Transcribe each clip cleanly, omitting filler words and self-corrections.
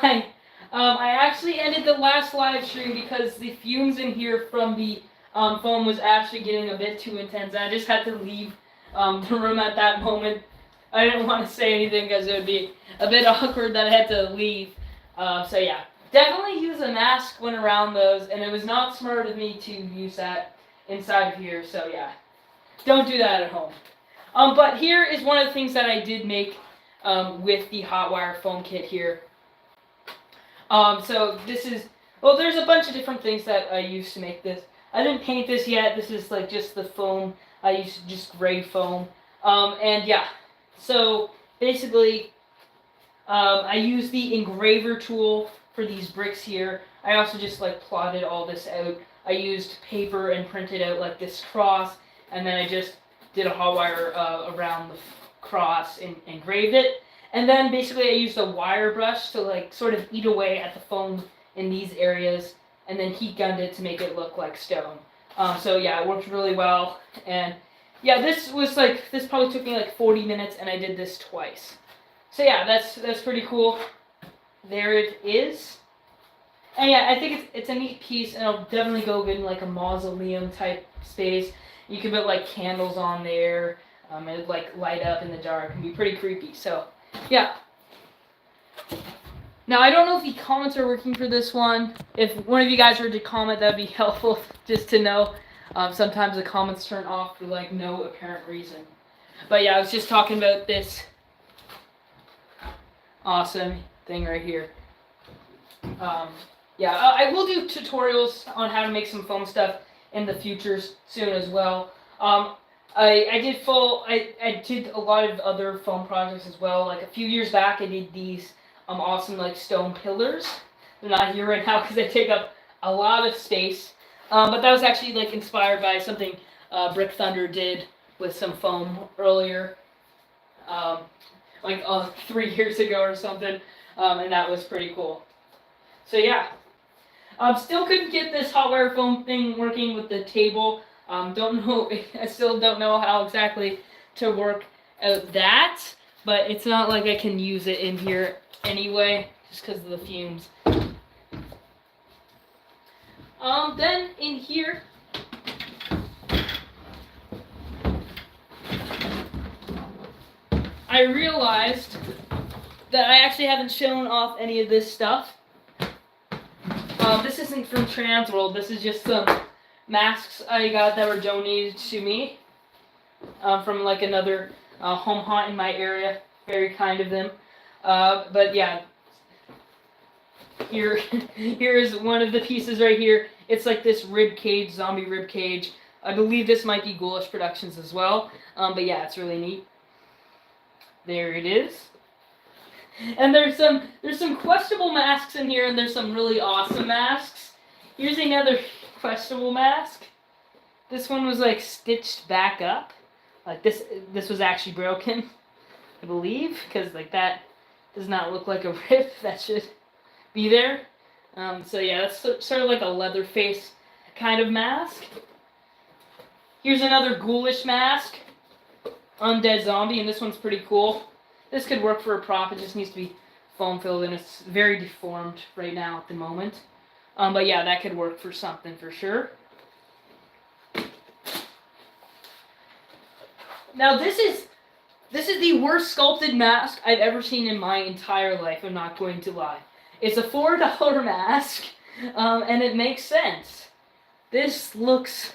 I actually ended the last live stream because the fumes in here from the foam was actually getting a bit too intense. I just had to leave the room at that moment. I didn't want to say anything because it would be a bit awkward that I had to leave. So yeah, definitely use a mask when around those, and it was not smart of me to use that inside of here. So yeah, don't do that at home. But here is one of the things that I did make with the hot wire foam kit here. So this is, well, there's a bunch of different things that I used to make this. I didn't paint this yet. This is like just the foam. I used just gray foam. And yeah, so basically, I used the engraver tool for these bricks here. I also just like plotted all this out. I used paper and printed out like this cross, and then I just did a hot wire around the cross and engraved it. And then basically I used a wire brush to like sort of eat away at the foam in these areas, and then heat gunned it to make it look like stone. So yeah, it worked really well. And yeah, this probably took me like 40 minutes, and I did this twice. So yeah, that's pretty cool. There it is. And yeah, I think it's a neat piece, and it'll definitely go good in like a mausoleum type space. You can put like candles on there, and it'd like light up in the dark and be pretty creepy. So yeah. Now I don't know if the comments are working for this one. If one of you guys were to comment, that'd be helpful just to know. Sometimes the comments turn off for like no apparent reason. But yeah, I was just talking about this awesome thing right here. Yeah, I will do tutorials on how to make some foam stuff in the future soon as well. I did a lot of other foam projects as well. Like a few years back, I did these awesome like stone pillars. They're not here right now because they take up a lot of space. But that was actually like inspired by something Brick Thunder did with some foam earlier, like 3 years ago or something, and that was pretty cool. So yeah, still couldn't get this hot wire foam thing working with the table. Don't know. I still don't know how exactly to work out that, but it's not like I can use it in here anyway, just because of the fumes. Then in here, I realized that I actually haven't shown off any of this stuff. This isn't from Transworld. This is just some masks I got that were donated to me from like another home haunt in my area. Very kind of them. But yeah, here's one of the pieces right here. It's like this rib cage, zombie rib cage. I believe this might be Ghoulish Productions as well. But yeah, it's really neat. There it is. And there's some questionable masks in here, and there's some really awesome masks. Here's another questionable mask. This one was like stitched back up. Like this was actually broken, I believe, because like that does not look like a rip that should be there. So yeah, that's sort of like a Leatherface kind of mask. Here's another ghoulish mask, undead zombie, and this one's pretty cool. This could work for a prop. It just needs to be foam filled, and it's very deformed right now at the moment. But yeah, that could work for something for sure. Now this is the worst sculpted mask I've ever seen in my entire life. I'm not going to lie. It's a $4 mask, and it makes sense. This looks.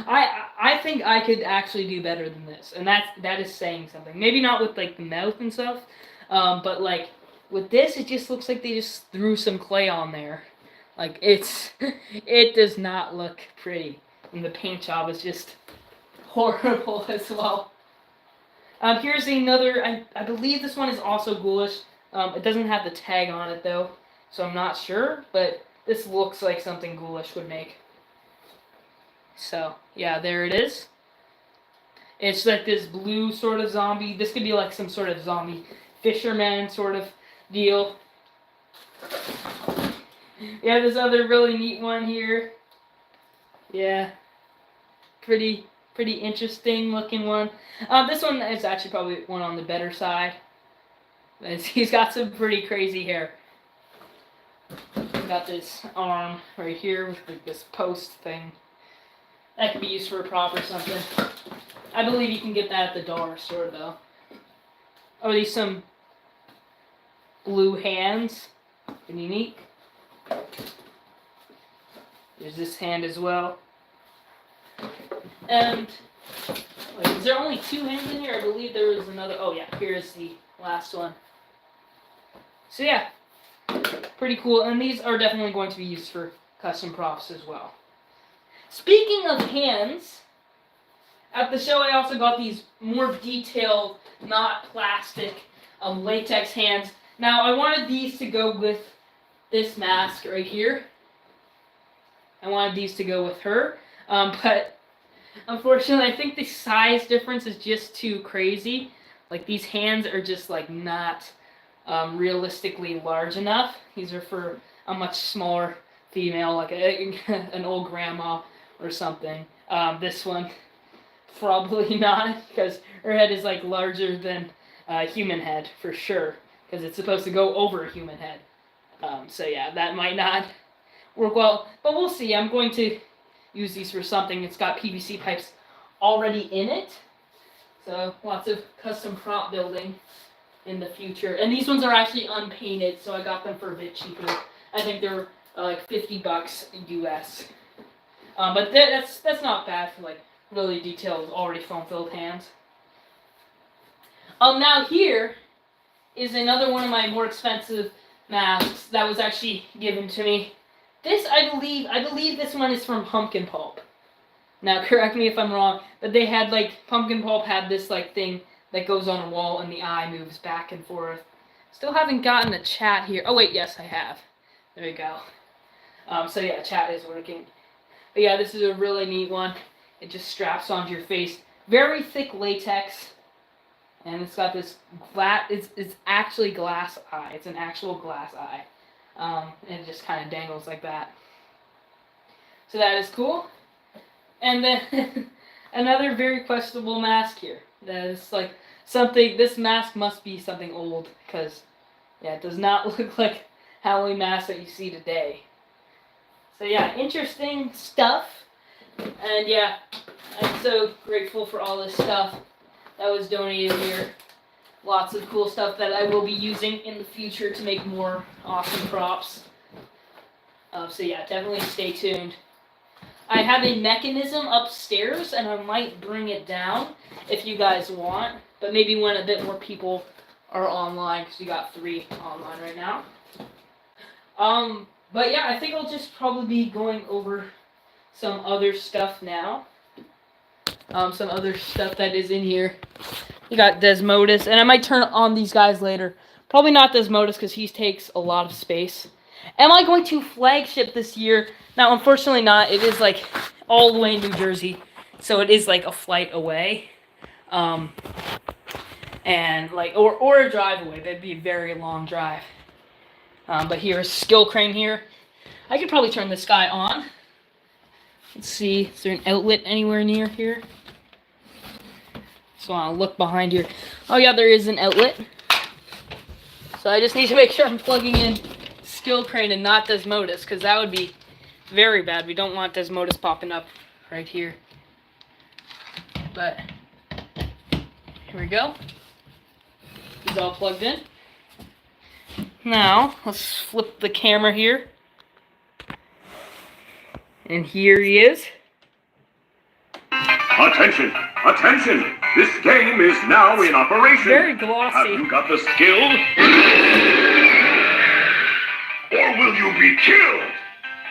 I think I could actually do better than this, and that is saying something. Maybe not with like the mouth and stuff, but like with this, it just looks like they just threw some clay on there. Like it does not look pretty, and the paint job is just horrible as well. Here's another. I believe this one is also ghoulish. It doesn't have the tag on it though, so I'm not sure. But this looks like something ghoulish would make. So, yeah, there it is. It's like this blue sort of zombie. This could be like some sort of zombie fisherman sort of deal. Yeah, this other really neat one here. Yeah. Pretty interesting looking one. This one is actually probably one on the better side. He's got some pretty crazy hair. Got this arm right here with this post thing. That could be used for a prop or something. I believe you can get that at the dollar store though. Oh, these some blue hands. Pretty neat. There's this hand as well. And wait, is there only 2 hands in here? I believe there was another. Oh yeah, here's the last one. So yeah, pretty cool. And these are definitely going to be used for custom props as well. Speaking of hands, at the show I also got these more detailed, not plastic, latex hands. Now I wanted these to go with this mask right here. I wanted these to go with her, but unfortunately I think the size difference is just too crazy. Like these hands are just like not realistically large enough. These are for a much smaller female, like an old grandma or something. This one, probably not, because her head is like larger than a human head for sure, because it's supposed to go over a human head. So yeah, that might not work well, but we'll see. I'm going to use these for something. It's got PVC pipes already in it, so lots of custom prop building in the future. And these ones are actually unpainted, so I got them for a bit cheaper. I think they're like $50 US. But that's not bad for like really detailed, already foam-filled hands. Now here is another one of my more expensive masks that was actually given to me. This, I believe this one is from Pumpkin Pulp. Now, correct me if I'm wrong, but they had like, Pumpkin Pulp had this like thing that goes on a wall and the eye moves back and forth. Still haven't gotten a chat here. Oh wait, yes I have. There you go. So yeah, chat is working. But yeah, this is a really neat one. It just straps onto your face. Very thick latex. And it's got this glass, it's actually glass eye. It's an actual glass eye. And it just kind of dangles like that. So that is cool. And then another very questionable mask here. That is like something, this mask must be something old, because yeah, it does not look like Halloween masks that you see today. So yeah, interesting stuff. And yeah, I'm so grateful for all this stuff that was donated here. Lots of cool stuff that I will be using in the future to make more awesome props. So yeah, definitely stay tuned. I have a mechanism upstairs, and I might bring it down if you guys want, but maybe when a bit more people are online, because we got 3 online right now. But yeah, I think I'll just probably be going over some other stuff now. Some other stuff that is in here. You got Desmodus, and I might turn on these guys later. Probably not Desmodus, because he takes a lot of space. Am I going to flagship this year? Now, unfortunately not. It is like all the way in New Jersey, so it is like a flight away. And like, or a drive away. That'd be a very long drive. But here's Skill Crane here. I could probably turn this guy on. Let's see, is there an outlet anywhere near here? So I'll look behind here. Oh yeah, there is an outlet. So I just need to make sure I'm plugging in Skill Crane and not Desmodus, because that would be very bad. We don't want Desmodus popping up right here. But here we go. He's all plugged in. Now, let's flip the camera here. And here he is. Attention! Attention! This game is now in operation! Very glossy. Have you got the skill? Or will you be killed?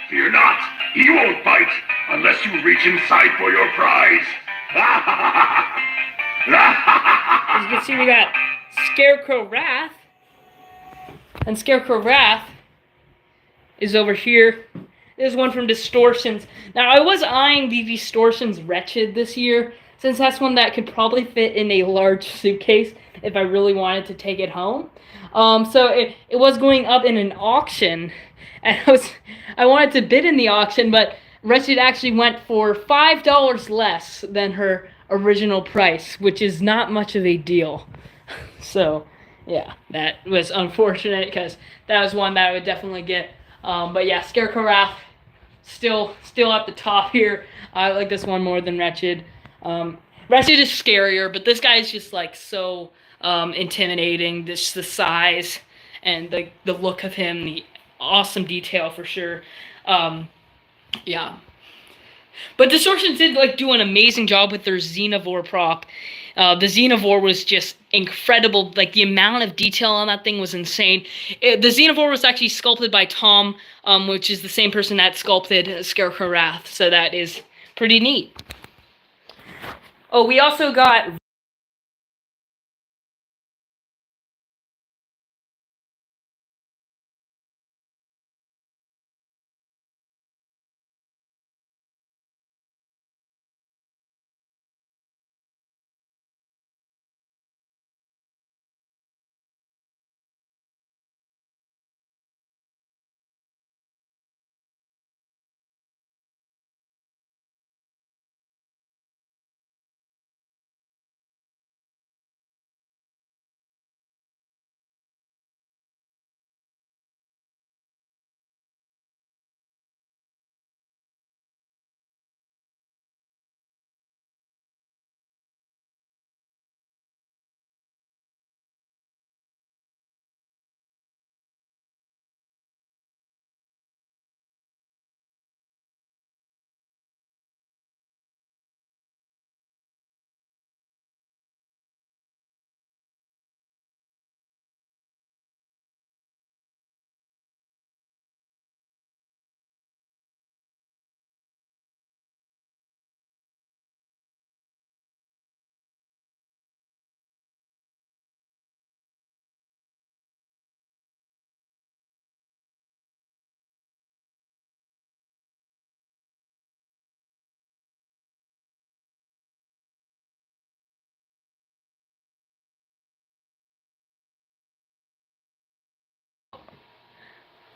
Fear not, he won't bite unless you reach inside for your prize. As you can see, we got Scarecrow Wrath. And Scarecrow Wrath is over here. There's one from Distortions. Now, I was eyeing the Distortions Wretched this year, since that's one that could probably fit in a large suitcase if I really wanted to take it home. So it was going up in an auction, and I wanted to bid in the auction, but Wretched actually went for $5 less than her original price, which is not much of a deal. So, yeah, that was unfortunate, because that was one that I would definitely get But yeah, Scarecrow Wrath still at the top here. I like this one more than Wretched. Wretched is scarier, but this guy is just like so intimidating. Just the size and the look of him, the awesome detail for sure. Yeah. But Distortions did like do an amazing job with their Xenovore prop. The Xenovore was just incredible. Like the amount of detail on that thing was insane. The Xenovore was actually sculpted by Tom, which is the same person that sculpted Scarecrow Wrath. So that is pretty neat. Oh, we also got...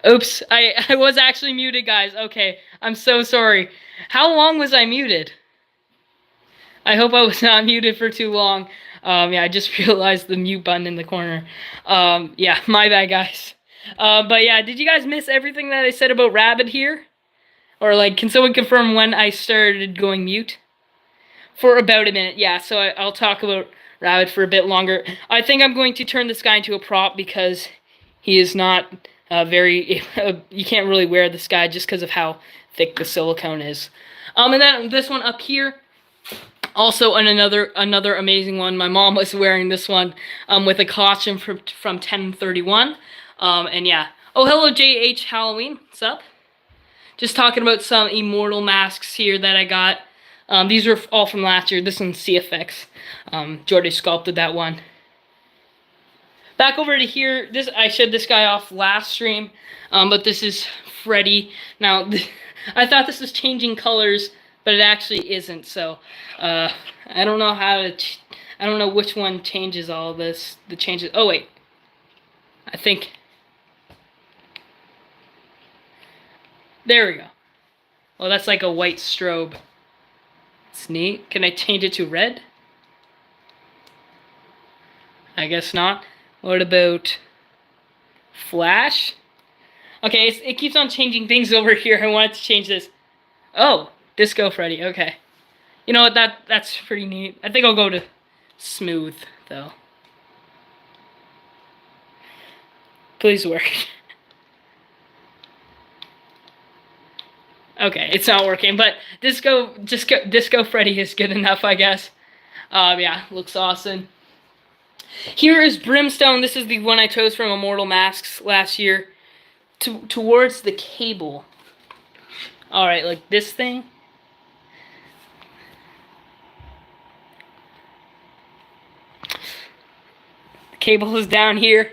Oops, I was actually muted, guys. Okay, I'm so sorry. How long was I muted? I hope I was not muted for too long. Yeah, I just realized the mute button in the corner. Yeah, my bad, guys. But yeah, did you guys miss everything that I said about Rabbit here? Or like, can someone confirm when I started going mute? For about a minute, yeah, so I'll talk about Rabbit for a bit longer. I think I'm going to turn this guy into a prop because he is not very... you can't really wear this guy just because of how thick the silicone is. And then this one up here, also another amazing one. My mom was wearing this one with a costume from 1031. And yeah. Oh, hello, JH Halloween. What's up? Just talking about some Immortal masks here that I got. These were all from last year. This one's CFX. Jordy sculpted that one. Back over to here. I showed this guy off last stream, but this is Freddy. Now, I thought this was changing colors, but it actually isn't. So, I don't know how to... I don't know which one changes all of this. The changes... Oh, wait. I think... There we go. Well, that's like a white strobe. It's neat. Can I change it to red? I guess not. What about Flash? Okay, it keeps on changing things over here. I wanted to change this. Oh, Disco Freddy. Okay. You know what? That's pretty neat. I think I'll go to smooth, though. Please work. Okay, it's not working, but Disco Freddy is good enough, I guess. Yeah, looks awesome. Here is Brimstone. This is the one I chose from Immortal Masks last year. Towards the cable. Alright, like this thing. The cable is down here.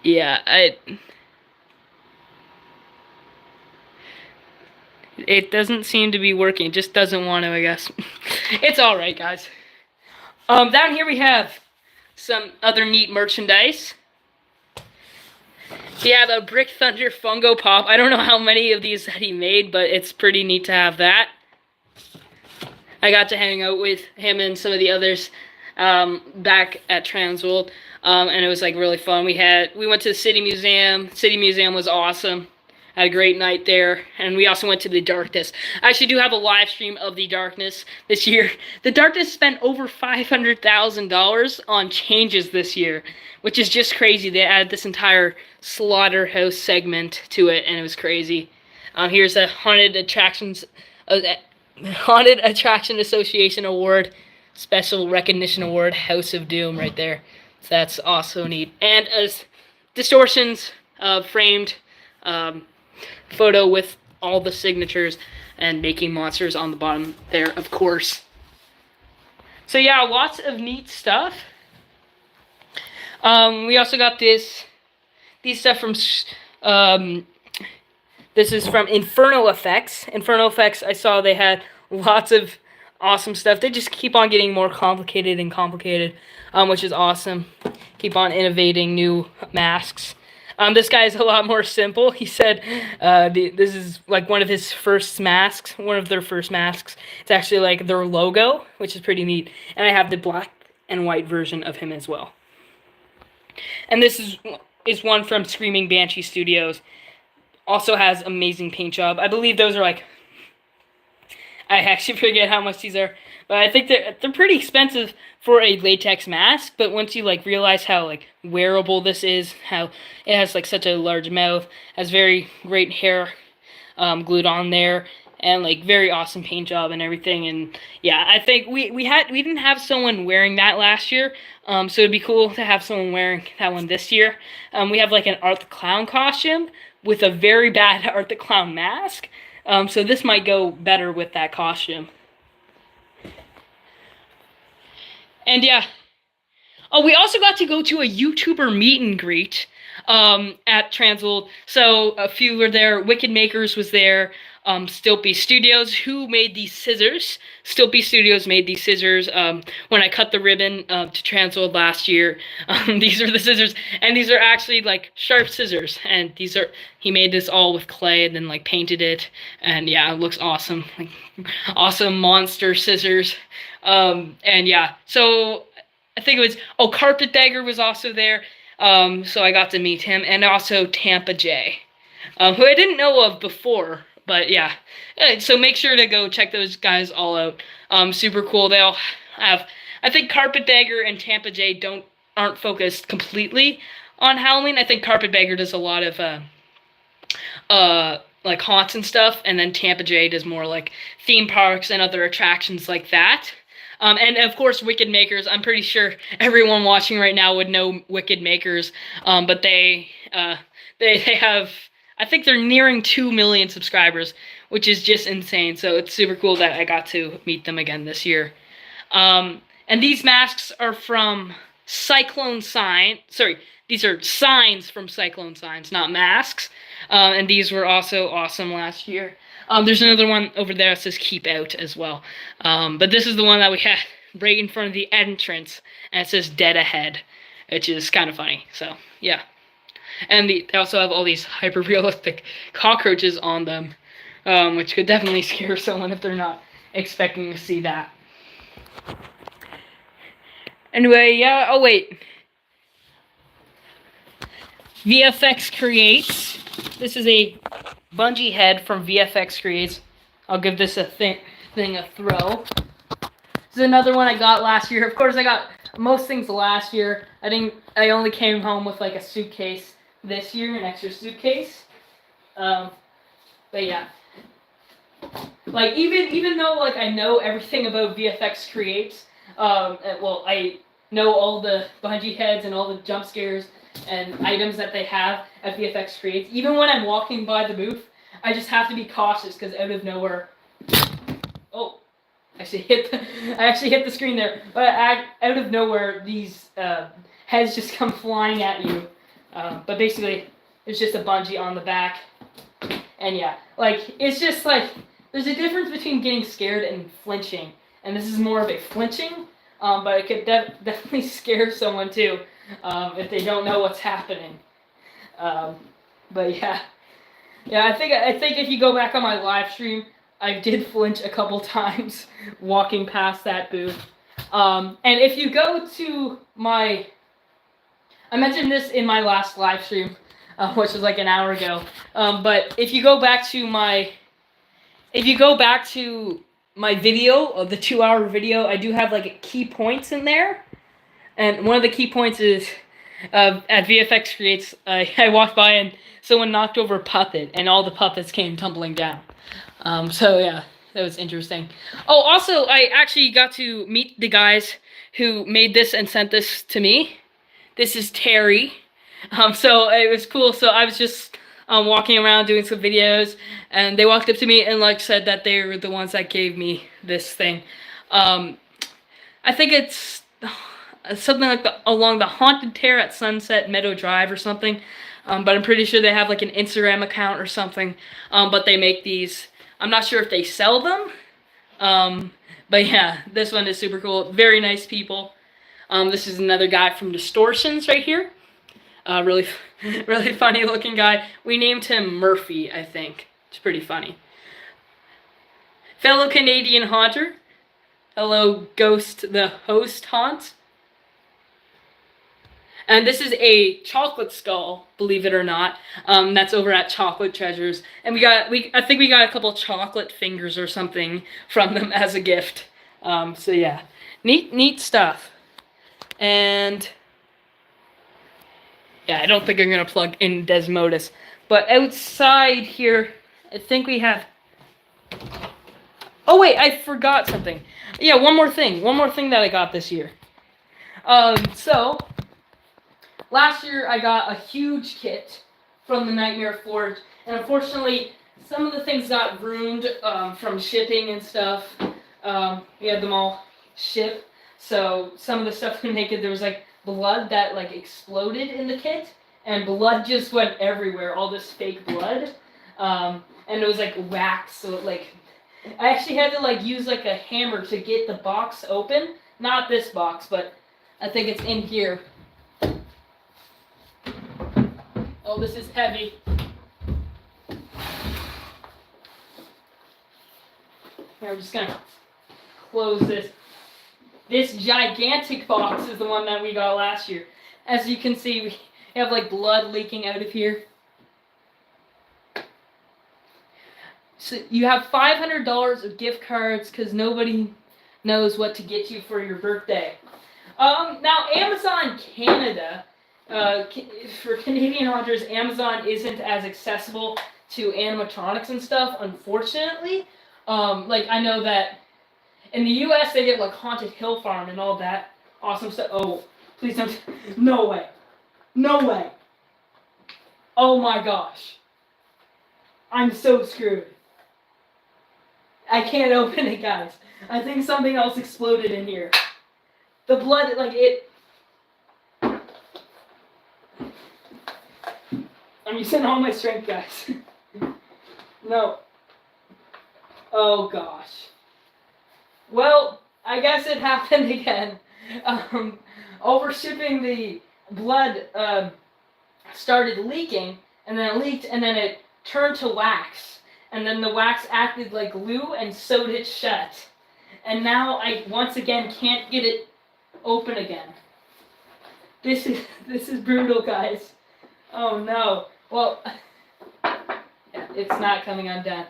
Yeah, it doesn't seem to be working. It just doesn't want to, I guess. It's alright, guys. Down here we have some other neat merchandise. We have a Brick Thunder Funko Pop. I don't know how many of these that he made, but it's pretty neat to have that. I got to hang out with him and some of the others back at Transworld. and it was like really fun. We went to the City Museum. City Museum was awesome. Had a great night there, and we also went to the Darkness. I actually do have a live stream of the Darkness this year. The Darkness spent over $500,000 on changes this year, which is just crazy. They added this entire slaughterhouse segment to it, and it was crazy. Here's a Haunted Attraction Association Award, Special Recognition Award, House of Doom right there. So that's also neat. And as Distortions framed photo with all the signatures and making monsters on the bottom there, of course. So yeah, lots of neat stuff. We also got these stuff from this is from Inferno Effects. Inferno Effects, I saw they had lots of awesome stuff. They just keep on getting more complicated and complicated, which is awesome. Keep on innovating new masks. This guy is a lot more simple. He said this is like one of his first masks, one of their first masks. It's actually like their logo, which is pretty neat. And I have the black and white version of him as well. And this is one from Screaming Banshee Studios. Also has amazing paint job. I believe those are like, I actually forget how much these are, but I think they're pretty expensive for a latex mask. But once you like realize how like wearable this is, how it has like such a large mouth, has very great hair glued on there, and like very awesome paint job and everything. And yeah, I think we didn't have someone wearing that last year, so it'd be cool to have someone wearing that one this year. We have like an Art the Clown costume with a very bad Art the Clown mask. So this might go better with that costume. And yeah. Oh, we also got to go to a YouTuber meet and greet at Transworld. So a few were there. Wicked Makers was there. Stilpy Studios, who made these scissors. Stilpy Studios made these scissors when I cut the ribbon to Transworld last year. These are the scissors, and these are actually like sharp scissors. And he made this all with clay and then like painted it. And yeah, it looks awesome. Like awesome monster scissors. And yeah, so I think it was, Carpetbagger was also there. So I got to meet him, and also Tampa J, who I didn't know of before. But yeah, so make sure to go check those guys all out. Super cool. They'll have, I think Carpetbagger and Tampa J aren't focused completely on Halloween. I think Carpetbagger does a lot of like haunts and stuff, and then Tampa J does more like theme parks and other attractions like that. And of course, Wicked Makers. I'm pretty sure everyone watching right now would know Wicked Makers, but they have, I think they're nearing 2 million subscribers, which is just insane. So it's super cool that I got to meet them again this year. And these masks are from Cyclone Sign. Sorry, these are signs from Cyclone Signs, not masks. And these were also awesome last year. There's another one over there that says Keep Out as well. But this is the one that we had right in front of the entrance, and it says Dead Ahead, which is kind of funny. So, yeah. And they also have all these hyper-realistic cockroaches on them, which could definitely scare someone if they're not expecting to see that. Anyway, yeah, oh wait. VFX Creates. This is a bungee head from VFX Creates. I'll give this thing a throw. This is another one I got last year. Of course, I got most things last year. I only came home with like a suitcase this year, an extra suitcase. But yeah, like even though like I know everything about VFX Creates, well, I know all the bungee heads and all the jump scares and items that they have at VFX Creates. Even when I'm walking by the booth, I just have to be cautious because out of nowhere, oh, I actually hit the screen there. But out of nowhere, these heads just come flying at you. But basically, it's just a bungee on the back. And yeah, like, it's just like, there's a difference between getting scared and flinching. And this is more of a flinching, but it could definitely scare someone too, if they don't know what's happening. But yeah. Yeah, I think if you go back on my live stream, I did flinch a couple times walking past that booth. And if you go to my I mentioned this in my last live stream, which was like an hour ago. But if you go back to my video of the 2-hour video, I do have like key points in there, and one of the key points is at VFX Creates. I walked by and someone knocked over a puppet, and all the puppets came tumbling down. So yeah, that was interesting. Oh, also, I actually got to meet the guys who made this and sent this to me. This is Terry. So it was cool. So I was just walking around doing some videos, and they walked up to me and like said that they were the ones that gave me this thing. I think it's something like along the Haunted Tear at Sunset Meadow Drive or something. But I'm pretty sure they have like an Instagram account or something. But they make these. I'm not sure if they sell them. But yeah, this one is super cool. Very nice people. This is another guy from Distortions right here. Really funny looking guy. We named him Murphy, I think. It's pretty funny. Fellow Canadian haunter. Hello, Ghost the Host Haunt. And this is a chocolate skull, believe it or not. That's over at Chocolate Treasures. And I think we got a couple chocolate fingers or something from them as a gift. So yeah, neat stuff. And yeah, I don't think I'm gonna plug in Desmodus. But outside here, I think we have. Oh wait, I forgot something. Yeah, one more thing that I got this year. So last year I got a huge kit from the Nightmare Forge, and unfortunately some of the things got ruined from shipping and stuff. We had them all shipped, so some of the stuff we make, there was like blood that like exploded in the kit, and blood just went everywhere, all this fake blood, and it was like wax, so it, like I actually had to like use like a hammer to get the box open. Not this box, but I think it's in here. Oh, this is heavy. Here, I'm just gonna close this. This gigantic box is the one that we got last year. As you can see, we have like blood leaking out of here. So you have $500 of gift cards because nobody knows what to get you for your birthday. Now Amazon Canada, for Canadian hunters, Amazon isn't as accessible to animatronics and stuff, unfortunately. Like I know that in the US they get like Haunted Hill Farm and all that awesome stuff. Oh, please don't. No way. No way. Oh my gosh. I'm so screwed. I can't open it, guys. I think something else exploded in here. The blood, like it. I'm using all my strength, guys. No. Oh gosh. Well, I guess it happened again. Over shipping, the blood started leaking, and then it leaked, and then it turned to wax. And then the wax acted like glue and sewed it shut. And now I once again can't get it open again. This is brutal, guys. Oh no. Well, yeah, it's not coming undone.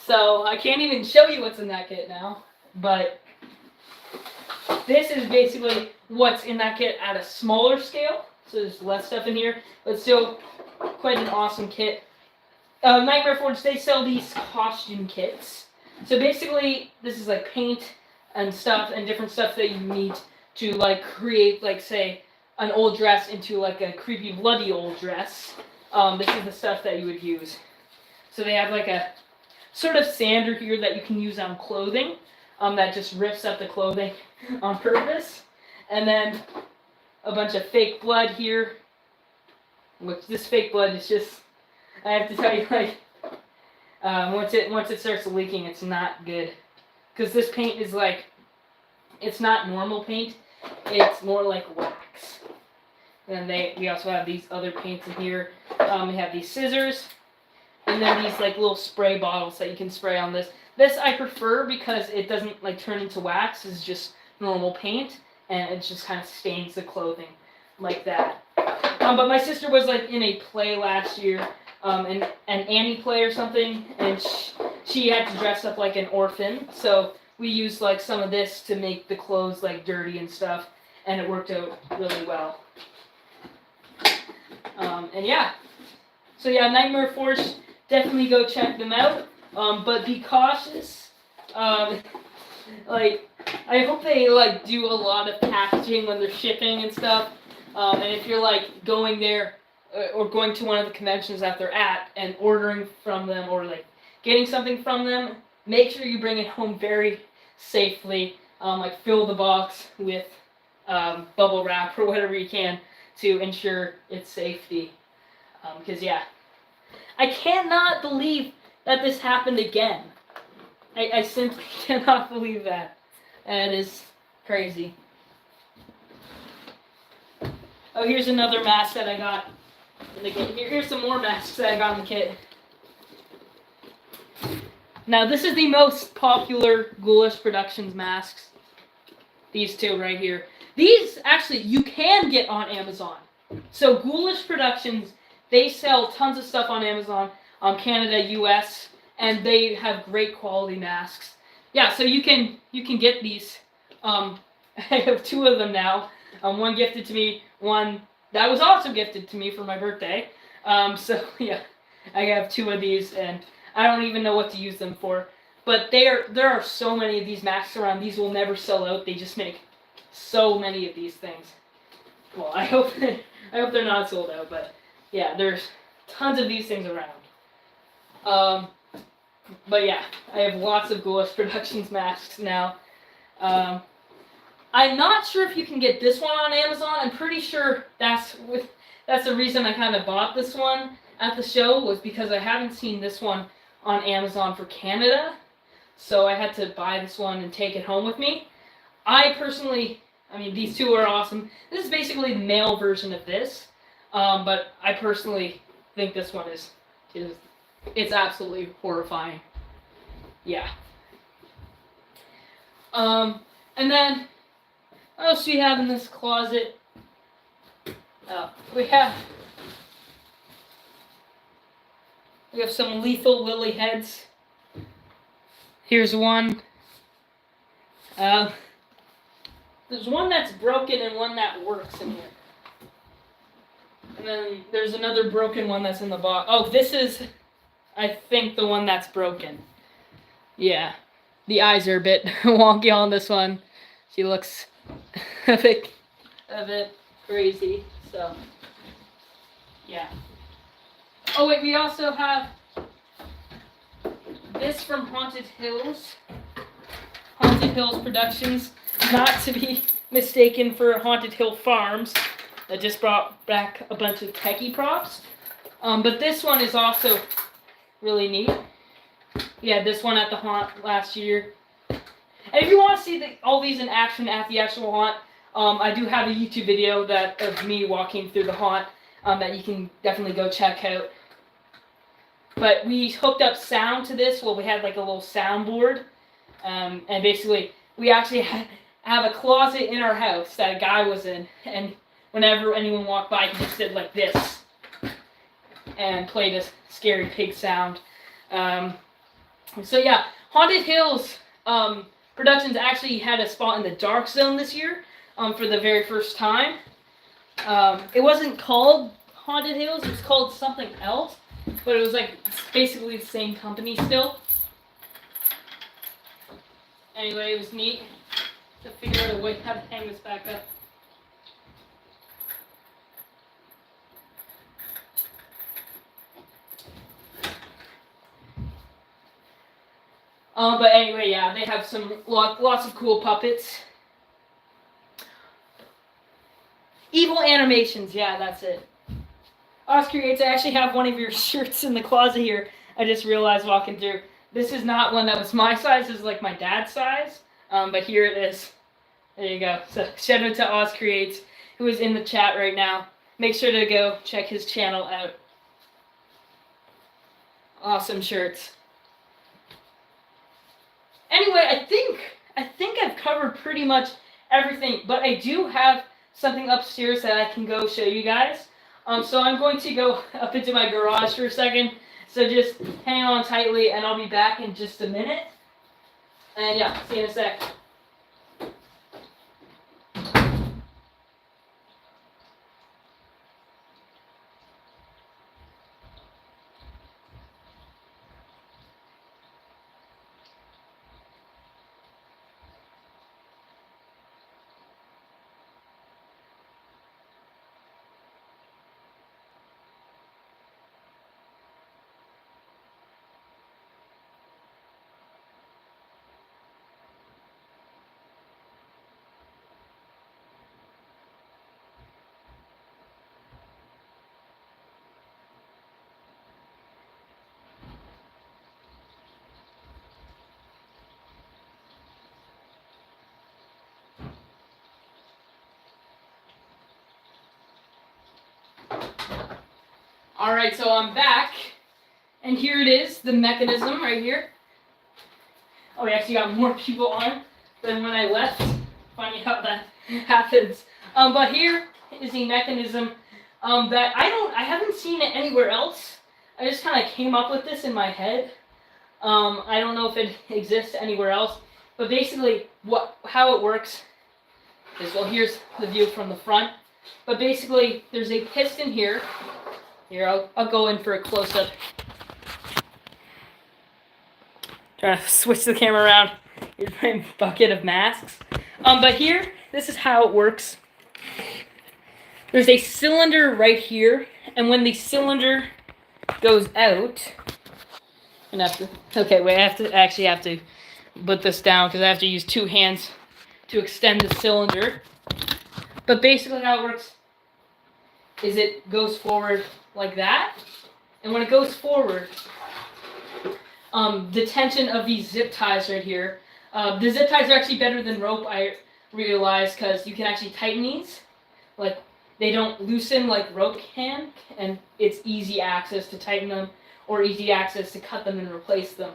So I can't even show you what's in that kit now. But this is basically what's in that kit at a smaller scale. So there's less stuff in here, but still quite an awesome kit. Nightmare Forge, they sell these costume kits. So basically, this is like paint and stuff and different stuff that you need to like create, like say, an old dress into like a creepy, bloody old dress. This is the stuff that you would use. So they have like a sort of sander here that you can use on clothing, that just rips up the clothing on purpose. And then a bunch of fake blood here, which this fake blood is just, I have to tell you, like, once it starts leaking, it's not good, because this paint is like, it's not normal paint, it's more like wax. And we also have these other paints in here. We have these scissors, and then these like little spray bottles that you can spray on this. This I prefer because it doesn't like turn into wax. It's just normal paint, and it just kind of stains the clothing. like that. But my sister was like in a play last year, an Annie play or something, and she had to dress up like an orphan. So we used like some of this to make the clothes like dirty and stuff, and it worked out really well. And yeah, so yeah, Nightmare Force, definitely go check them out. But be cautious. Like, I hope they like do a lot of packaging when they're shipping and stuff. And if you're like going there or going to one of the conventions that they're at and ordering from them or like getting something from them, make sure you bring it home very safely. Like fill the box with bubble wrap or whatever you can to ensure its safety. Because yeah, I cannot believe that this happened again. I simply cannot believe that. That is crazy. Oh, here's another mask that I got in the kit. Here's some more masks that I got in the kit. Now, this is the most popular Ghoulish Productions masks. These two right here. These, actually, you can get on Amazon. So, Ghoulish Productions, they sell tons of stuff on Amazon, Canada, US, and they have great quality masks. Yeah, so you can get these. I have two of them now. One gifted to me, one that was also gifted to me for my birthday. So yeah, I have two of these, and I don't even know what to use them for. But there are so many of these masks around. These will never sell out. They just make so many of these things. Well, I hope they're not sold out. But yeah, there's tons of these things around. But yeah, I have lots of Ghoulish Productions masks now. I'm not sure if you can get this one on Amazon. I'm pretty sure that's the reason I kind of bought this one at the show, was because I haven't seen this one on Amazon for Canada. So I had to buy this one and take it home with me. I mean, these two are awesome. This is basically the male version of this. But I personally think this one is it's absolutely horrifying. Yeah. And then, what else do we have in this closet? We have some Lethal Lily heads. Here's one. There's one that's broken and one that works in here. And then there's another broken one that's in the box. Oh, this is, I think, the one that's broken. Yeah. The eyes are a bit wonky on this one. She looks a bit crazy. So, yeah. Oh wait, we also have this from Haunted Hills. Haunted Hills Productions, not to be mistaken for Haunted Hill Farms, that just brought back a bunch of techie props. But this one is also really neat. Yeah, this one at the haunt last year. And if you want to see all these in action at the actual haunt, I do have a YouTube video of me walking through the haunt that you can definitely go check out. But we hooked up sound to this. Well, we had like a little soundboard. And basically, we actually have a closet in our house that a guy was in. And whenever anyone walked by, he just did like this. And played a scary pig sound. So yeah, Haunted Hills Productions actually had a spot in the Dark Zone this year for the very first time. It wasn't called Haunted Hills, it was called something else, but it was like basically the same company still. Anyway, it was neat to figure out a way how to hang this back up. But anyway, yeah, they have lots of cool puppets. Evil Animations, yeah, that's it. Oz Creates, I actually have one of your shirts in the closet here. I just realized walking through. This is not one that was my size, this is like my dad's size. But here it is. There you go. So shout out to Oz Creates, who is in the chat right now. Make sure to go check his channel out. Awesome shirts. Anyway, I think I've covered pretty much everything, but I do have something upstairs that I can go show you guys. So I'm going to go up into my garage for a second. So just hang on tightly, and I'll be back in just a minute. And yeah, see you in a sec. Alright, so I'm back, and here it is, the mechanism right here. Oh, we actually got more people on than when I left. Funny how that happens. But here is the mechanism that I haven't seen it anywhere else. I just kind of came up with this in my head. I don't know if it exists anywhere else, but basically how it works is, well, here's the view from the front. But basically, there's a piston here. Here, I'll go in for a close-up. Trying to switch the camera around. Here's my bucket of masks. But here, this is how it works. There's a cylinder right here, and when the cylinder goes out, okay, wait, I actually have to put this down because I have to use 2 hands to extend the cylinder. But basically how it works is it goes forward like that, and when it goes forward, the tension of these zip ties right here, the zip ties are actually better than rope, I realized, because you can actually tighten these. Like, they don't loosen like rope can, and it's easy access to tighten them, or easy access to cut them and replace them.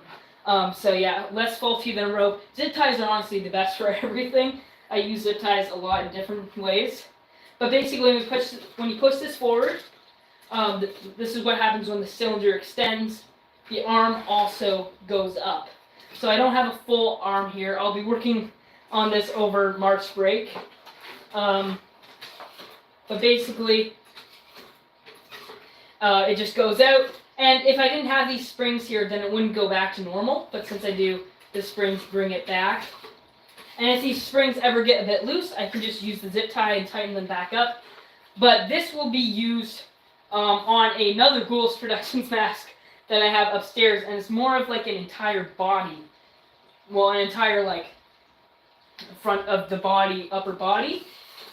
So yeah, less faulty than rope. Zip ties are honestly the best for everything. I use zip ties a lot in different ways. But basically, when you push this forward, this is what happens when the cylinder extends. The arm also goes up. So I don't have a full arm here. I'll be working on this over March break. But basically, it just goes out. And if I didn't have these springs here, then it wouldn't go back to normal. But since I do, the springs bring it back. And if these springs ever get a bit loose, I can just use the zip tie and tighten them back up. But this will be used on another Ghouls Productions mask that I have upstairs, and it's more of like an entire body. Well, an entire like front of the body, upper body.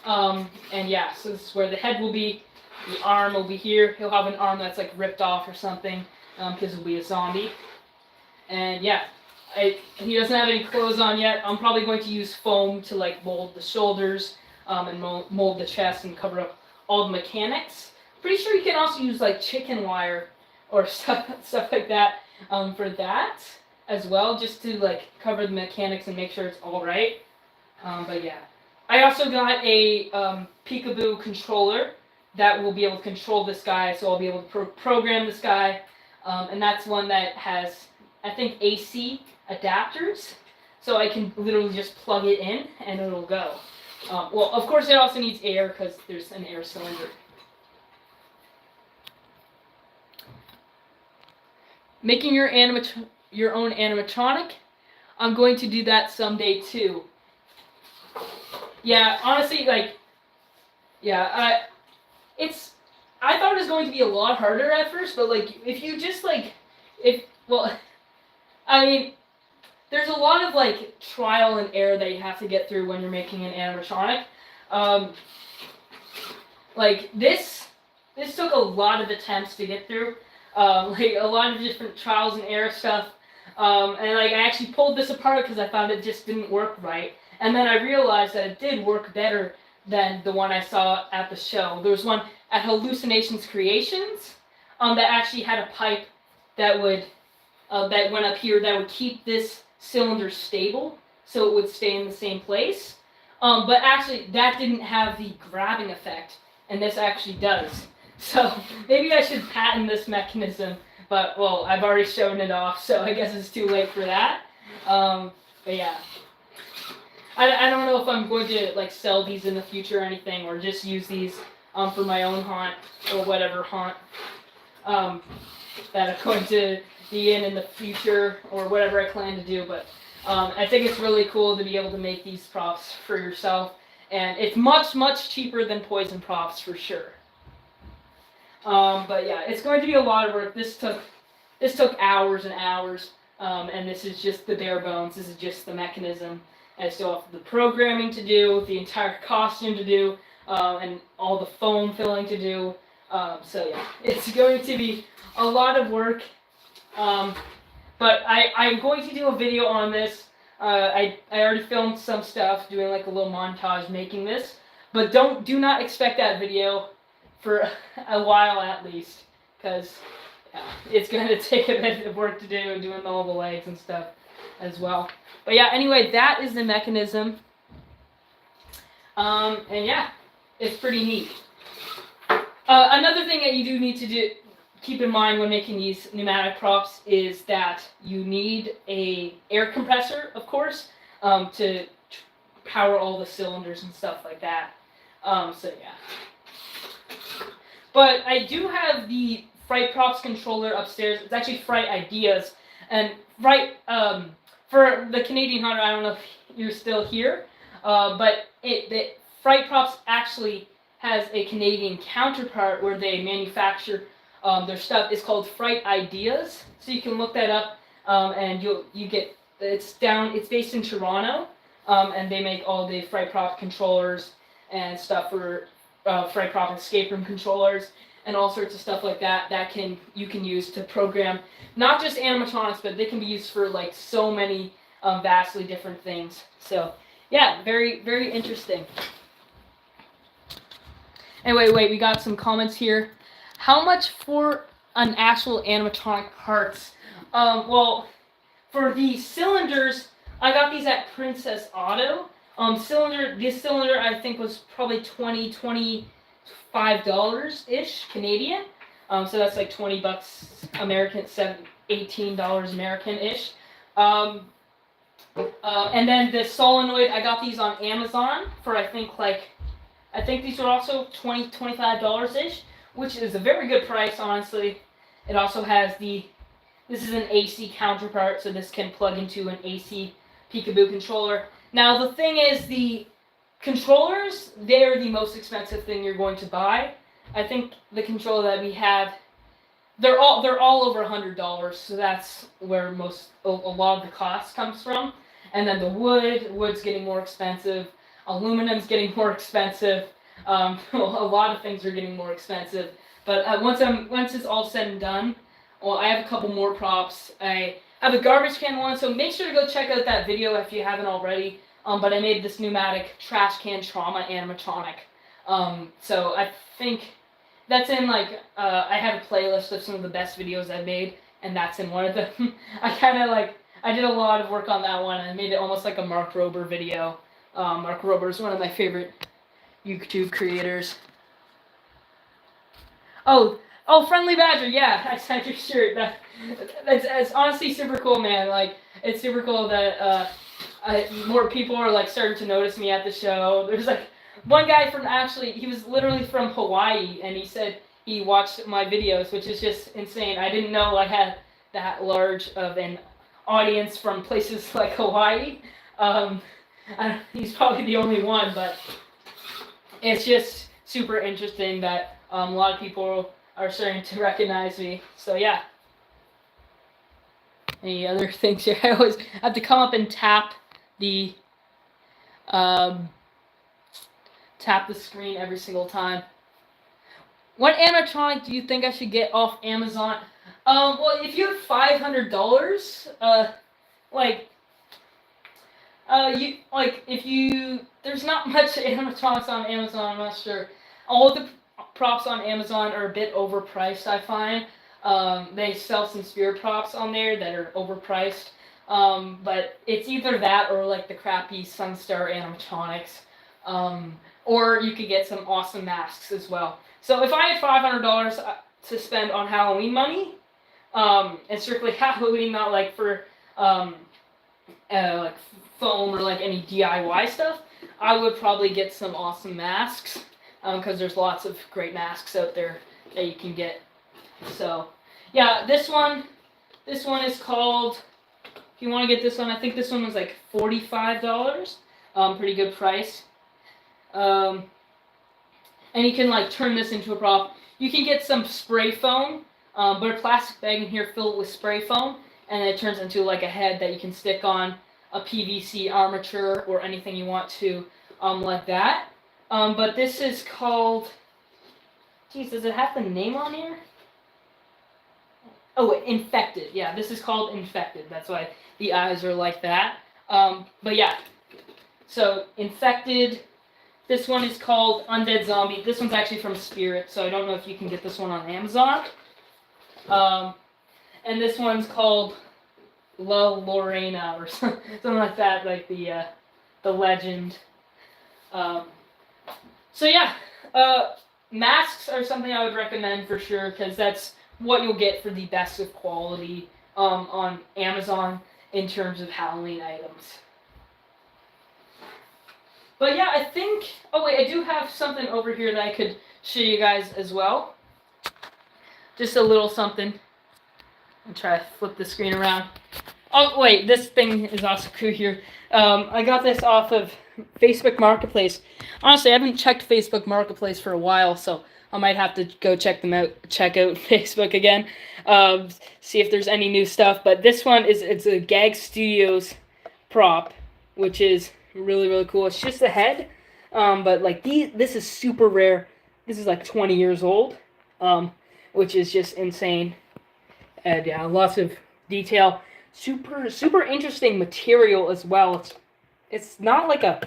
And yeah, so this is where the head will be. The arm will be here. He'll have an arm that's like ripped off or something, because he'll be a zombie. And yeah. He doesn't have any clothes on yet. I'm probably going to use foam to like mold the shoulders and mold the chest and cover up all the mechanics. Pretty sure you can also use like chicken wire or stuff like that for that as well, just to like cover the mechanics and make sure it's all right. But yeah, I also got a Peekaboo controller that will be able to control this guy, so I'll be able to program this guy, and that's one that has, I think, AC adapters, so I can literally just plug it in and it'll go. Well, of course it also needs air because there's an air cylinder. Making your own animatronic, I'm going to do that someday too. Yeah, honestly, like, yeah, I thought it was going to be a lot harder at first, but like, if you just like, I mean, there's a lot of like trial and error that you have to get through when you're making an animatronic. Like this took a lot of attempts to get through, like a lot of different trials and error stuff. And like I actually pulled this apart because I found it just didn't work right. And then I realized that it did work better than the one I saw at the show. There was one at Hallucinations Creations that actually had a pipe that would that went up here that would keep this cylinder stable, so it would stay in the same place. But actually, that didn't have the grabbing effect, and this actually does. So maybe I should patent this mechanism, but well, I've already shown it off, so I guess it's too late for that. But yeah, I don't know if I'm going to like sell these in the future or anything, or just use these for my own haunt or whatever haunt that I'm going to be in the future or whatever I plan to do. But I think it's really cool to be able to make these props for yourself, and it's much cheaper than poison props for sure. But yeah, it's going to be a lot of work. This took hours and hours, and this is just the bare bones. This is just the mechanism. I still have the programming to do, the entire costume to do, and all the foam filling to do. So yeah, it's going to be a lot of work. But I'm going to do a video on this. I already filmed some stuff, doing like a little montage making this. But do not expect that video for a while at least, because it's going to take a bit of work to do, doing all the legs and stuff as well. But yeah, anyway, that is the mechanism. And yeah, it's pretty neat. Another thing that you do need to keep in mind when making these pneumatic props is that you need a air compressor, of course, to power all the cylinders and stuff like that. So yeah. But I do have the Fright Props controller upstairs. It's actually Fright Ideas, and Fright for the Canadian Hunter. I don't know if you're still here, but the Fright Props actually has a Canadian counterpart where they manufacture their stuff. It's called Fright Ideas, so you can look that up, and you get it's based in Toronto, and they make all the Fright Prop controllers and stuff for Fright Prop escape room controllers and all sorts of stuff like that you can use to program not just animatronics, but they can be used for like so many vastly different things. So yeah, very very interesting. Anyway, wait, we got some comments here. How much for an actual animatronic parts? Well, for the cylinders, I got these at Princess Auto. This cylinder I think was probably $25 ish Canadian. So that's like $20 American, $18 American ish. And then the solenoid, I got these on Amazon for I think these were also $25 ish, which is a very good price, honestly. It also has this is an AC counterpart, so this can plug into an AC Peekaboo controller. Now the thing is, the controllers, they're the most expensive thing you're going to buy. I think the controller that we have, they're all over $100, so that's where a lot of the cost comes from. And then the wood's getting more expensive. Aluminum's getting more expensive. A lot of things are getting more expensive. But once it's all said and done, well, I have a couple more props. I have a garbage can one, so make sure to go check out that video if you haven't already. But I made this pneumatic trash can trauma animatronic. So I think that's in I have a playlist of some of the best videos I've made, and that's in one of them. I did a lot of work on that one, and I made it almost like a Mark Rober video. Mark Rober is one of my favorite YouTube creators. Oh, Friendly Badger, yeah, I sent your shirt. It's honestly super cool, man. Like, it's super cool that more people are starting to notice me at the show. There's one guy he was literally from Hawaii, and he said he watched my videos, which is just insane. I didn't know I had that large of an audience from places like Hawaii. He's probably the only one, but it's just super interesting that a lot of people are starting to recognize me. So yeah. Any other things here? I always have to come up and tap the screen every single time. What animatronic do you think I should get off Amazon? Well, if you have $500, there's not much animatronics on Amazon. I'm not sure. All of the props on Amazon are a bit overpriced, I find. They sell some spirit props on there that are overpriced. But it's either that or the crappy Sunstar animatronics. Or you could get some awesome masks as well. So if I had $500 to spend on Halloween money, and strictly Halloween, not like for like foam or like any DIY stuff, I would probably get some awesome masks because there's lots of great masks out there that you can get. So yeah, this one is called. If you want to get this one, I think this one was like $45. Pretty good price. And you can like turn this into a prop. You can get some spray foam, but a plastic bag in here filled with spray foam, and it turns into like a head that you can stick on a PVC armature or anything you want to, like that. But this is called. Geez, does it have the name on here? Oh, Infected. Yeah, this is called Infected. That's why the eyes are like that. But yeah, so Infected. This one is called Undead Zombie. This one's actually from Spirit, so I don't know if you can get this one on Amazon. And this one's called La Lorena or something like that, like the legend. So yeah, masks are something I would recommend for sure because that's what you'll get for the best of quality on Amazon in terms of Halloween items. But yeah, I think. Oh wait, I do have something over here that I could show you guys as well. Just a little something. I'll try to flip the screen around. Oh wait, this thing is also cool here. I got this off of Facebook Marketplace. Honestly, I haven't checked Facebook Marketplace for a while, so I might have to go check them out. Check out Facebook again. See if there's any new stuff. But this one it's a Gag Studios prop, which is really, really cool. It's just a head, but like this is super rare. This is like 20 years old, which is just insane. And yeah, lots of detail. Super interesting material as well. It's not like a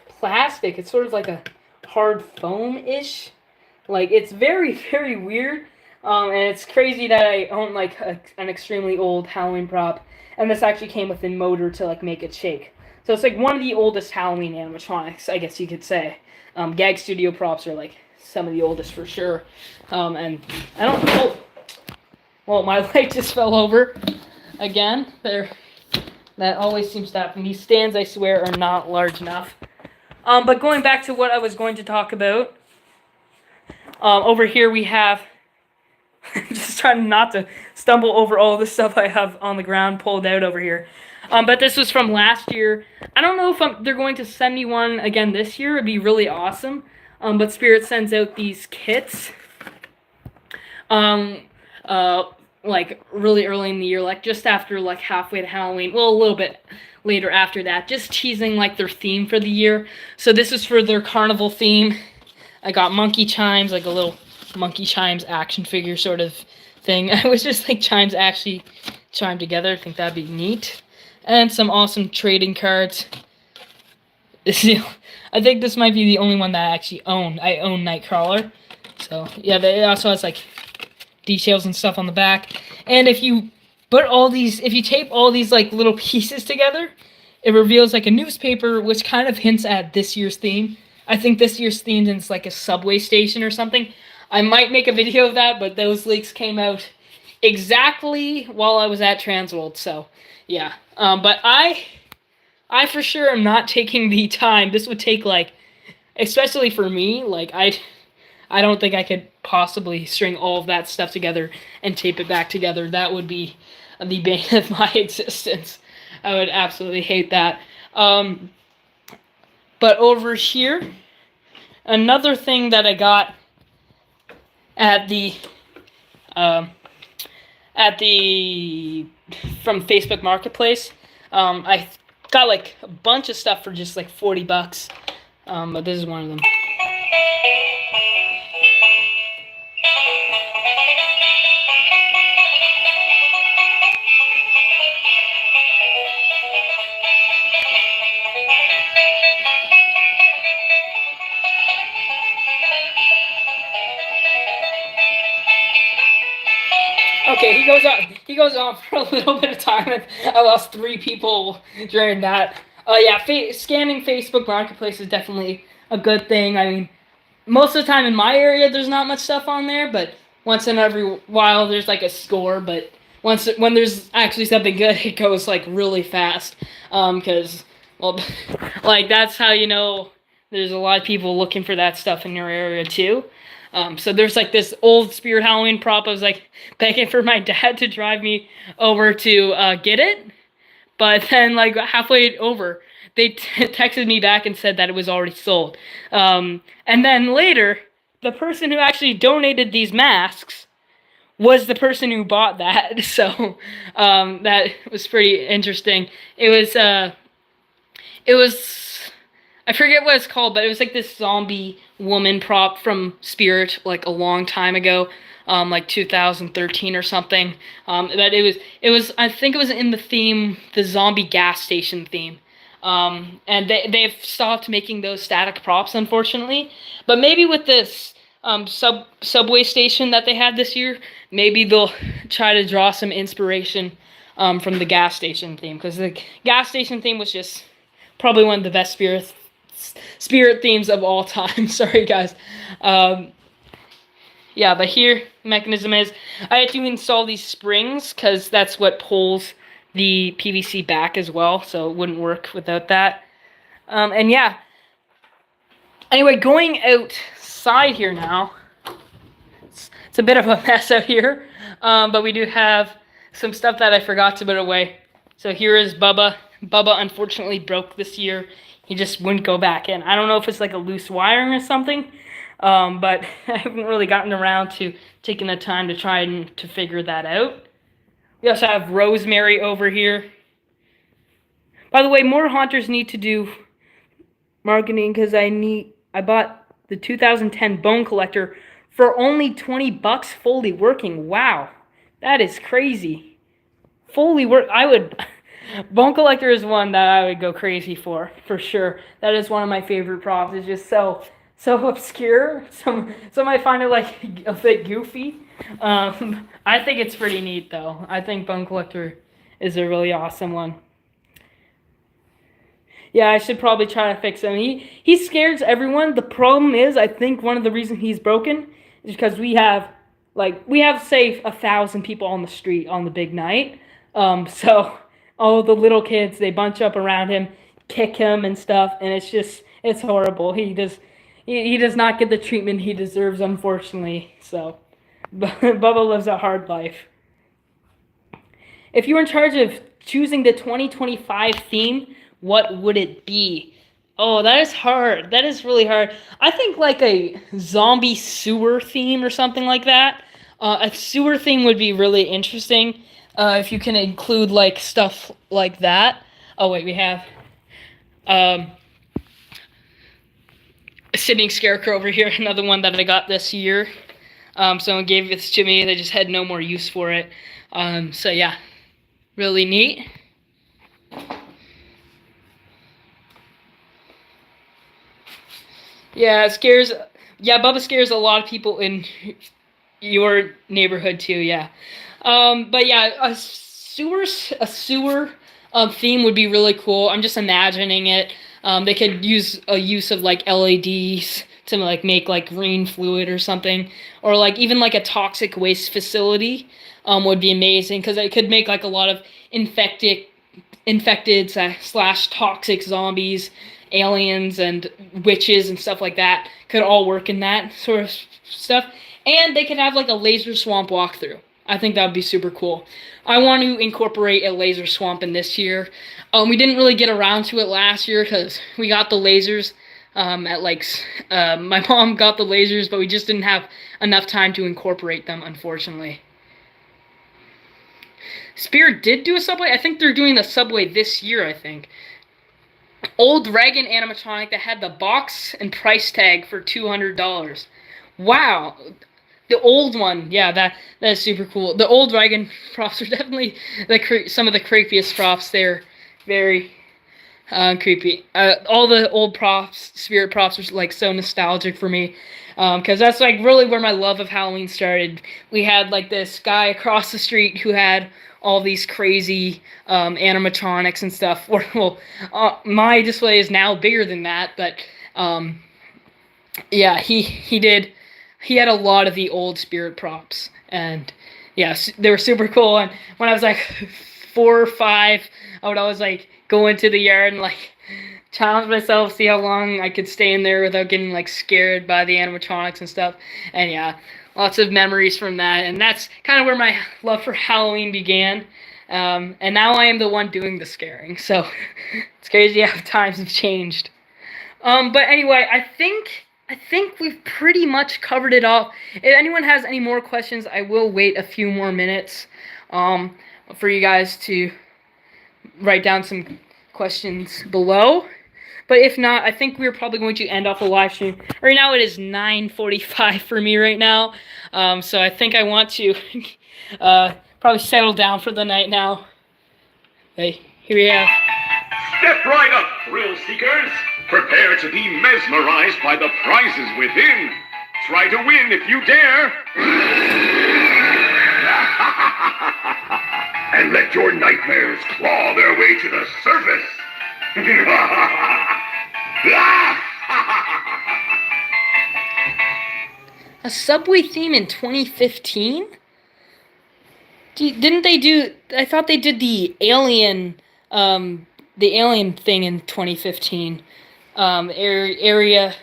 plastic. It's sort of like a hard foam-ish. Like it's very, very weird. And it's crazy that I own like an extremely old Halloween prop, and this actually came with a motor to like make it shake. So it's like one of the oldest Halloween animatronics, I guess you could say. Gag Studio props are like some of the oldest for sure. And I don't know. Well, my light just fell over again. That always seems to happen. These stands, I swear, are not large enough. But going back to what I was going to talk about, over here we have. I'm just trying not to stumble over all the stuff I have on the ground pulled out over here. But this was from last year. I don't know if they're going to send me one again this year. It'd be really awesome. But Spirit sends out these kits. Like really early in the year, like just after like halfway to Halloween. Well, a little bit later after that. Just teasing like their theme for the year. So this is for their carnival theme. I got monkey chimes, like a little monkey chimes action figure sort of thing. I was just like chimes actually chime together. I think that'd be neat. And some awesome trading cards. I think this might be the only one that I actually own. I own Nightcrawler. So, yeah, it also has, like, details and stuff on the back. And if you if you tape all these, like, little pieces together, it reveals, like, a newspaper, which kind of hints at this year's theme. I think this year's theme is, like, a subway station or something. I might make a video of that, but those leaks came out exactly while I was at Transworld, so... yeah, but I for sure am not taking the time. This would take, like, especially for me, like, I don't think I could possibly string all of that stuff together and tape it back together. That would be the bane of my existence. I would absolutely hate that. But over here, another thing that I got at the from Facebook Marketplace. I got like a bunch of stuff for just like $40. But this is one of them. Okay, he goes on for a little bit of time. I lost 3 people during that. Yeah, scanning Facebook Marketplace is definitely a good thing. I mean, most of the time in my area, there's not much stuff on there, but once in every while, there's like a score. But when there's actually something good, it goes like really fast. Because well, like that's how you know there's a lot of people looking for that stuff in your area too. So there's like this old Spirit Halloween prop. I was like begging for my dad to drive me over to get it. But then, like halfway over, they texted me back and said that it was already sold. And then later, the person who actually donated these masks was the person who bought that. So that was pretty interesting. It was I forget what it's called, but it was like this zombie woman prop from Spirit like a long time ago, like 2013 or something. But it was I think it was in the theme, the zombie gas station theme. And they've stopped making those static props, unfortunately. But maybe with this subway station that they had this year, maybe they'll try to draw some inspiration from the gas station theme, because the gas station theme was just probably one of the best spirit themes of all time. Sorry, guys. Yeah, but here mechanism is I had to install these springs because that's what pulls the PVC back as well, so it wouldn't work without that. And yeah. Anyway, going outside here now. It's a bit of a mess out here, but we do have some stuff that I forgot to put away. So here is Bubba. Bubba unfortunately broke this year. He just wouldn't go back in. I don't know if it's like a loose wiring or something, but I haven't really gotten around to taking the time to try and to figure that out. We also have Rosemary over here. By the way, more haunters need to do marketing because I bought the 2010 Bone Collector for only 20 bucks fully working. Wow, that is crazy. Fully work, Bone Collector is one that I would go crazy for sure. That is one of my favorite props. It's just so obscure. Some might find it like a bit goofy. I think it's pretty neat though. I think Bone Collector is a really awesome one. Yeah, I should probably try to fix him. He scares everyone. The problem is, I think one of the reasons he's broken is because we have say 1,000 people on the street on the big night. So all the little kids, they bunch up around him, kick him and stuff, and it's horrible. He does not get the treatment he deserves, unfortunately. So Bubba lives a hard life. If you were in charge of choosing the 2025 theme, what would it be? Oh, that is hard. That is really hard. I think like a zombie sewer theme or something like that. A sewer theme would be really interesting if you can include like stuff like that. Oh wait, we have a sitting scarecrow over here. Another one that I got this year. Someone gave this to me. They just had no more use for it. So yeah, really neat. Yeah, Bubba scares a lot of people in your neighborhood too, yeah. But yeah, a sewer theme would be really cool. I'm just imagining it. They could use a use of like LEDs to like make like green fluid or something, or like even like a toxic waste facility would be amazing, because it could make like a lot of infected / toxic zombies, aliens and witches and stuff like that could all work in that sort of stuff. And they could have like a laser swamp walkthrough. I think that would be super cool. I want to incorporate a laser swamp in this year. We didn't really get around to it last year because we got the lasers my mom got the lasers, but we just didn't have enough time to incorporate them, unfortunately. Spirit did do a subway. I think they're doing the subway this year, I think. Old Dragon animatronic that had the box and price tag for $200. Wow. The old one, yeah, that is super cool. The old Dragon props are definitely some of the creepiest props there. Very, Creepy. All the old props, spirit props, are like so nostalgic for me, because that's like really where my love of Halloween started. We had like this guy across the street who had all these crazy animatronics and stuff. Well, my display is now bigger than that, but yeah, he did. He had a lot of the old spirit props, and yes, they were super cool. And when I was like 4 or 5, I would always like go into the yard and like challenge myself, see how long I could stay in there without getting like scared by the animatronics and stuff. And yeah, lots of memories from that. And that's kind of where my love for Halloween began. And now I am the one doing the scaring. So it's crazy how times have changed. But anyway, I think we've pretty much covered it all. If anyone has any more questions, I will wait a few more minutes for you guys to write down some questions below. But if not, I think we're probably going to end off the live stream. Right now it is 9:45 for me right now. So I think I want to probably settle down for the night now. Hey, here we have. Step right up, thrill seekers. Prepare to be mesmerized by the prizes within. Try to win if you dare. And let your nightmares claw their way to the surface. A Subway theme in 2015? Didn't they do... I thought they did the Alien thing in 2015. Area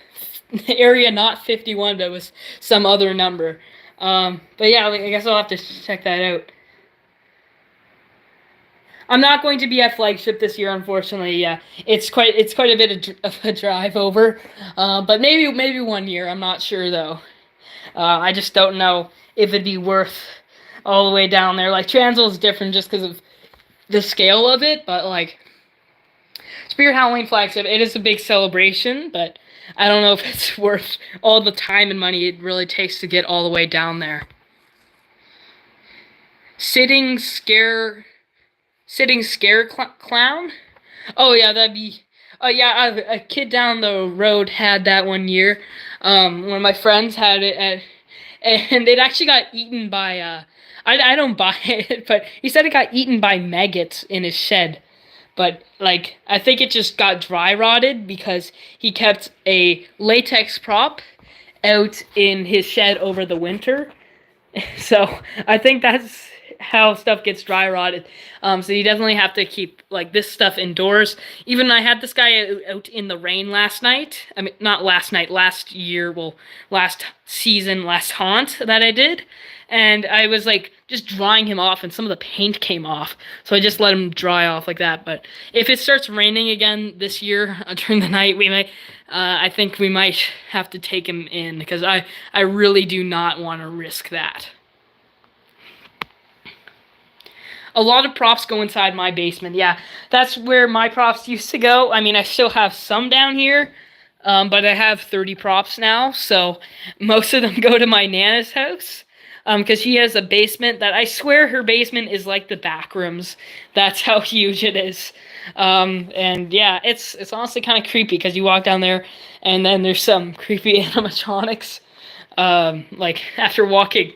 not 51, but it was some other number. But yeah, I guess I'll have to check that out. I'm not going to be at Flagship this year, unfortunately. Yeah, it's quite a bit of a drive over, but maybe one year. I'm not sure though. I just don't know if it'd be worth all the way down there. Like Transworld is different just because of the scale of it, but like Spirit Halloween Flagship, it is a big celebration, but I don't know if it's worth all the time and money it really takes to get all the way down there. Sitting Scare Clown? Oh yeah, that'd be... yeah, a kid down the road had that one year. One of my friends had it, and it actually got eaten by... I don't buy it, but he said it got eaten by maggots in his shed. But, like, I think it just got dry rotted because he kept a latex prop out in his shed over the winter. So, I think that's how stuff gets dry rotted. So you definitely have to keep, like, this stuff indoors. Even I had this guy out in the rain last night. I mean, not last night, last year, well, last season, last haunt that I did. And I was, like, just drying him off, and some of the paint came off. So I just let him dry off like that. But if it starts raining again this year during the night, we might, I think we might have to take him in, because I really do not want to risk that. A lot of props go inside my basement. Yeah, that's where my props used to go. I mean, I still have some down here, but I have 30 props now, so most of them go to my Nana's house. Because she has a basement that I swear her basement is like the back rooms. That's how huge it is. And yeah, it's honestly kind of creepy because you walk down there and then there's some creepy animatronics. Like after walking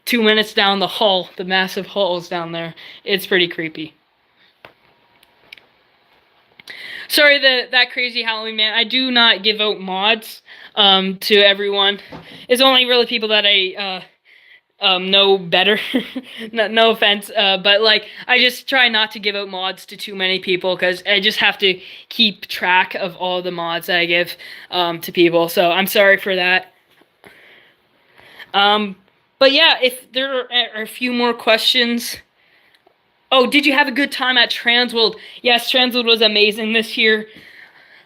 2 minutes down the hall, the massive halls down there, it's pretty creepy. Sorry, that crazy Halloween man. I do not give out mods to everyone. It's only really people that I know better. No offense, but like I just try not to give out mods to too many people because I just have to keep track of all the mods that I give to people. So I'm sorry for that. But yeah, if there are a few more questions. Oh, did you have a good time at Transworld? Yes, Transworld was amazing this year.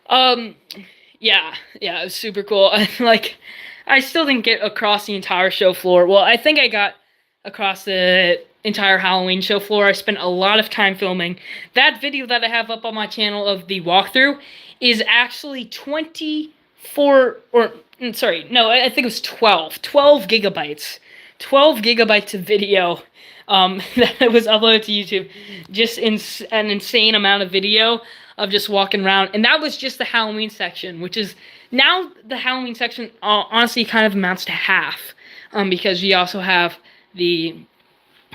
Yeah, it was super cool. Like, I still didn't get across the entire show floor. Well, I think I got across the entire Halloween show floor. I spent a lot of time filming. That video that I have up on my channel of the walkthrough is actually 24, or, sorry, no, I think it was 12 gigabytes. 12 gigabytes of video that was uploaded to YouTube. Just an insane amount of video. of just walking around. And that was just the Halloween section, which is now the Halloween section honestly kind of amounts to half, because we also have the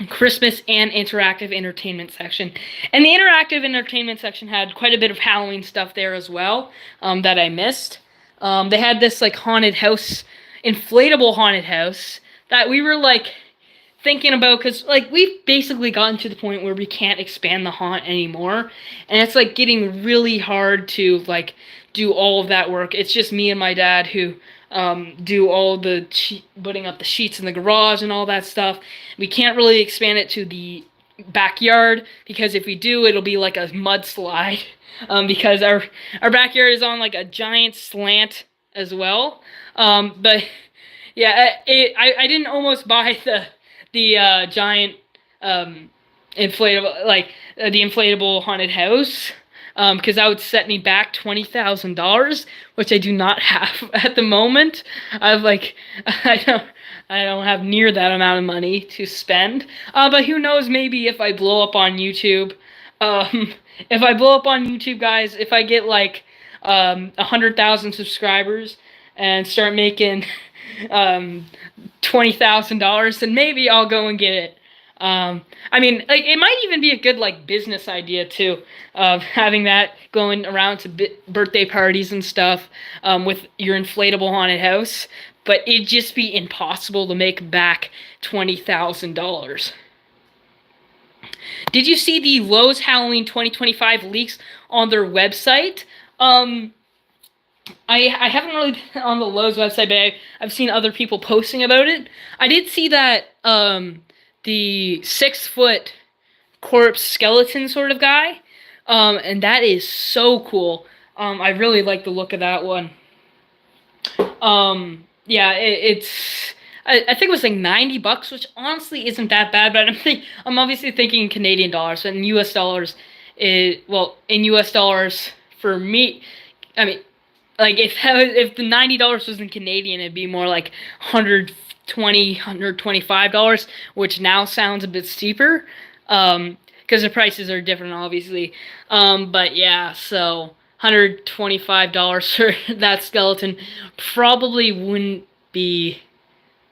Christmas and interactive entertainment section. And the interactive entertainment section had quite a bit of Halloween stuff there as well, that I missed. They had this like haunted house, inflatable haunted house that we were like thinking about, because like we've basically gotten to the point where we can't expand the haunt anymore, and it's like getting really hard to like do all of that work. It's just me and my dad who do all the putting up the sheets in the garage and all that stuff. We can't really expand it to the backyard, because if we do, it'll be like a mudslide, because our backyard is on like a giant slant as well. But yeah, I didn't almost buy the giant inflatable, like the inflatable haunted house, because that would set me back $20,000, which I do not have at the moment. I've like I don't have near that amount of money to spend. But who knows? Maybe if I blow up on YouTube, if I blow up on YouTube, guys, if I get like 100,000 subscribers and start making $20,000, then maybe I'll go and get it. I mean, like, it might even be a good, like, business idea, too, of having that going around to birthday parties and stuff, with your inflatable haunted house, but it'd just be impossible to make back $20,000. Did you see the Lowe's Halloween 2025 leaks on their website? I haven't really been on the Lowe's website, but I've seen other people posting about it. I did see that, the 6-foot corpse skeleton sort of guy, and that is so cool. I really like the look of that one. Yeah, I think it was like $90, which honestly isn't that bad, but I'm obviously thinking Canadian dollars, and in US dollars, in US dollars for me, I mean, like if the $90 was in Canadian, it'd be more like $120, $125, which now sounds a bit steeper, because the prices are different, obviously. But yeah, so $125 for that skeleton probably wouldn't be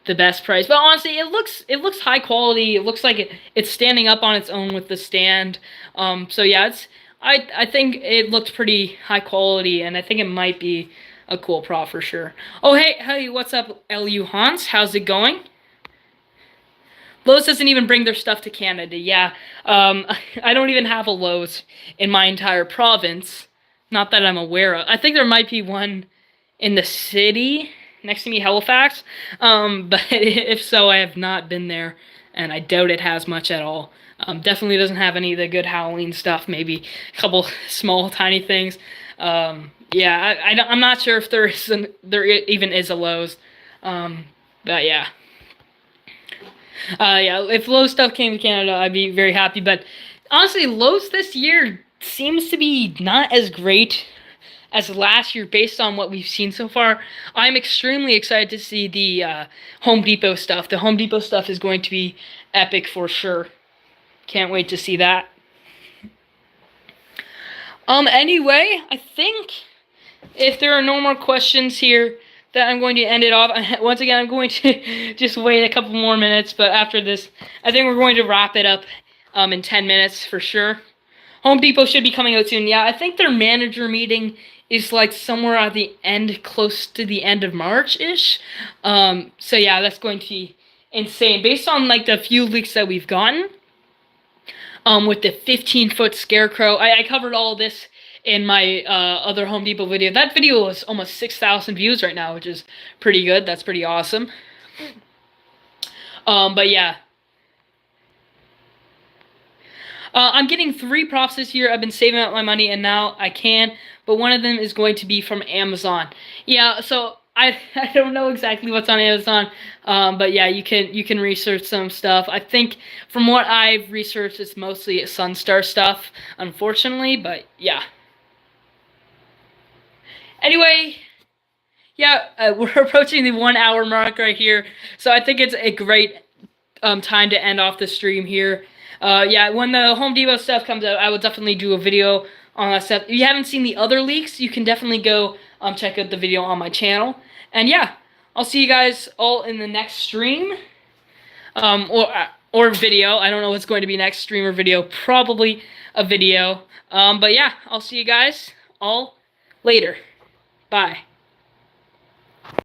the best price. But honestly, it looks high quality. It looks like it's standing up on its own with the stand. So yeah, I think it looks pretty high quality, and I think it might be a cool prop for sure. Oh, hey, what's up, LU Hans? How's it going? Lowe's doesn't even bring their stuff to Canada. Yeah, I don't even have a Lowe's in my entire province. Not that I'm aware of. I think there might be one in the city next to me, Halifax. But if so, I have not been there, and I doubt it has much at all. Definitely doesn't have any of the good Halloween stuff. Maybe a couple small, tiny things. Yeah, I'm not sure if there even is a Lowe's. But yeah. Yeah, if Lowe's stuff came to Canada, I'd be very happy. But honestly, Lowe's this year seems to be not as great as last year based on what we've seen so far. I'm extremely excited to see the Home Depot stuff. The Home Depot stuff is going to be epic for sure. Can't wait to see that. Anyway, I think if there are no more questions here, that I'm going to end it off. Once again, I'm going to just wait a couple more minutes, but after this, I think we're going to wrap it up in 10 minutes for sure. Home Depot should be coming out soon. Yeah, I think their manager meeting is like somewhere at the end, close to the end of March-ish. So yeah, that's going to be insane. Based on like the few leaks that we've gotten, with the 15-foot scarecrow, I covered all this in my other Home Depot video. That video is almost 6,000 views right now, which is pretty good. That's pretty awesome. But yeah. I'm getting 3 props this year. I've been saving up my money, and now I can. But one of them is going to be from Amazon. Yeah, so I don't know exactly what's on Amazon. But yeah, you can research some stuff. I think from what I've researched, it's mostly Sunstar stuff, unfortunately. But yeah. Anyway, yeah, we're approaching the 1 hour mark right here, so I think it's a great time to end off the stream here. Yeah, when the Home Depot stuff comes out, I will definitely do a video on that stuff. If you haven't seen the other leaks, you can definitely go check out the video on my channel. And yeah, I'll see you guys all in the next stream, or video. I don't know what's going to be next, stream or video. Probably a video. But yeah, I'll see you guys all later. Bye.